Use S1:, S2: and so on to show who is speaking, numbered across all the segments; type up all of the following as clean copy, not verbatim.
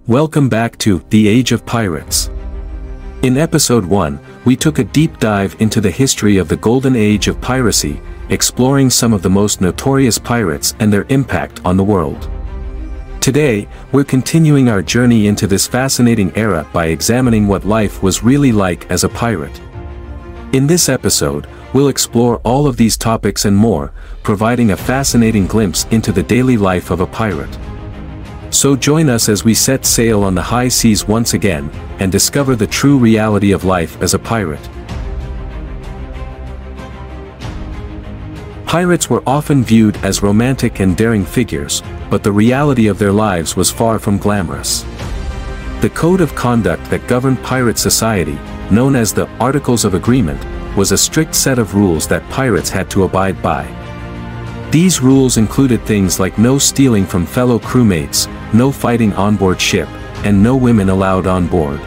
S1: Welcome back to The Age of Pirates. In Episode 1, we took a deep dive into the history of the Golden Age of piracy, exploring some of the most notorious pirates and their impact on the world. Today, we're continuing our journey into this fascinating era by examining what life was really like as a pirate. In this episode, we'll explore all of these topics and more, providing a fascinating glimpse into the daily life of a pirate. So join us as we set sail on the high seas once again, and discover the true reality of life as a pirate. Pirates were often viewed as romantic and daring figures, but the reality of their lives was far from glamorous. The code of conduct that governed pirate society, known as the Articles of Agreement, was a strict set of rules that pirates had to abide by. These rules included things like no stealing from fellow crewmates, no fighting on board ship, and no women allowed on board.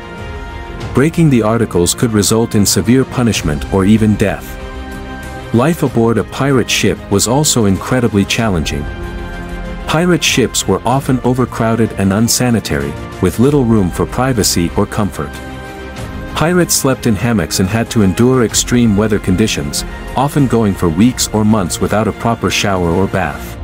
S1: Breaking the articles could result in severe punishment or even death. Life aboard a pirate ship was also incredibly challenging. Pirate ships were often overcrowded and unsanitary, with little room for privacy or comfort. Pirates slept in hammocks and had to endure extreme weather conditions, often going for weeks or months without a proper shower or bath.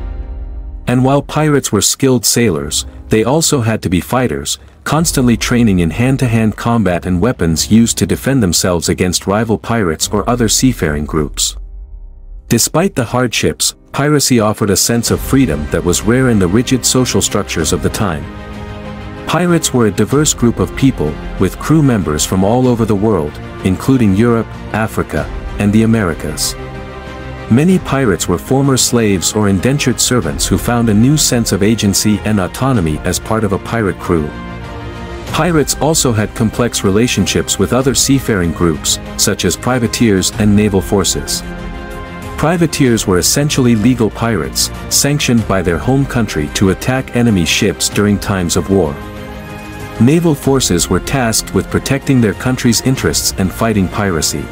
S1: And while pirates were skilled sailors, they also had to be fighters, constantly training in hand-to-hand combat and weapons used to defend themselves against rival pirates or other seafaring groups. Despite the hardships, piracy offered a sense of freedom that was rare in the rigid social structures of the time. Pirates were a diverse group of people, with crew members from all over the world, including Europe, Africa, and the Americas. Many pirates were former slaves or indentured servants who found a new sense of agency and autonomy as part of a pirate crew. Pirates also had complex relationships with other seafaring groups, such as privateers and naval forces. Privateers were essentially legal pirates, sanctioned by their home country to attack enemy ships during times of war. Naval forces were tasked with protecting their country's interests and fighting piracy.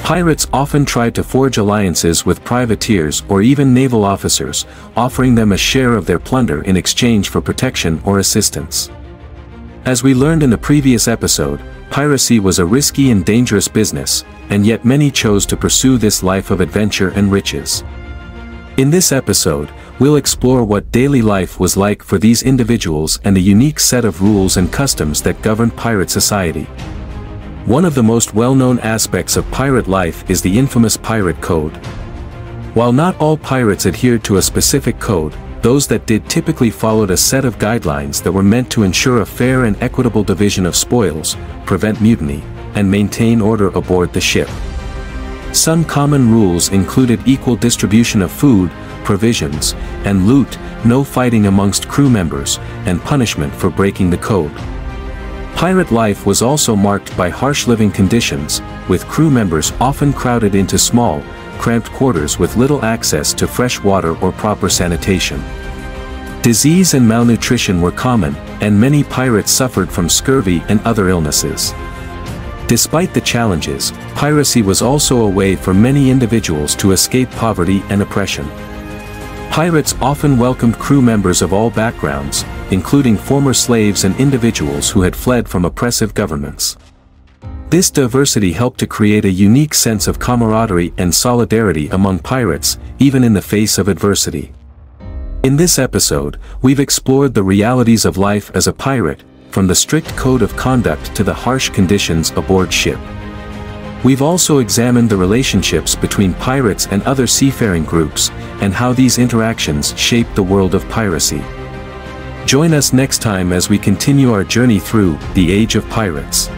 S1: Pirates often tried to forge alliances with privateers or even naval officers, offering them a share of their plunder in exchange for protection or assistance. As we learned in the previous episode, piracy was a risky and dangerous business, and yet many chose to pursue this life of adventure and riches. In this episode, we'll explore what daily life was like for these individuals and the unique set of rules and customs that governed pirate society. One of the most well-known aspects of pirate life is the infamous pirate code. While not all pirates adhered to a specific code, those that did typically followed a set of guidelines that were meant to ensure a fair and equitable division of spoils, prevent mutiny, and maintain order aboard the ship. Some common rules included equal distribution of food, provisions, and loot, no fighting amongst crew members, and punishment for breaking the code. Pirate life was also marked by harsh living conditions, with crew members often crowded into small, cramped quarters with little access to fresh water or proper sanitation. Disease and malnutrition were common, and many pirates suffered from scurvy and other illnesses. Despite the challenges, piracy was also a way for many individuals to escape poverty and oppression. Pirates often welcomed crew members of all backgrounds, including former slaves and individuals who had fled from oppressive governments. This diversity helped to create a unique sense of camaraderie and solidarity among pirates, even in the face of adversity. In this episode, we've explored the realities of life as a pirate, from the strict code of conduct to the harsh conditions aboard ship. We've also examined the relationships between pirates and other seafaring groups, and how these interactions shaped the world of piracy. Join us next time as we continue our journey through the Age of Pirates.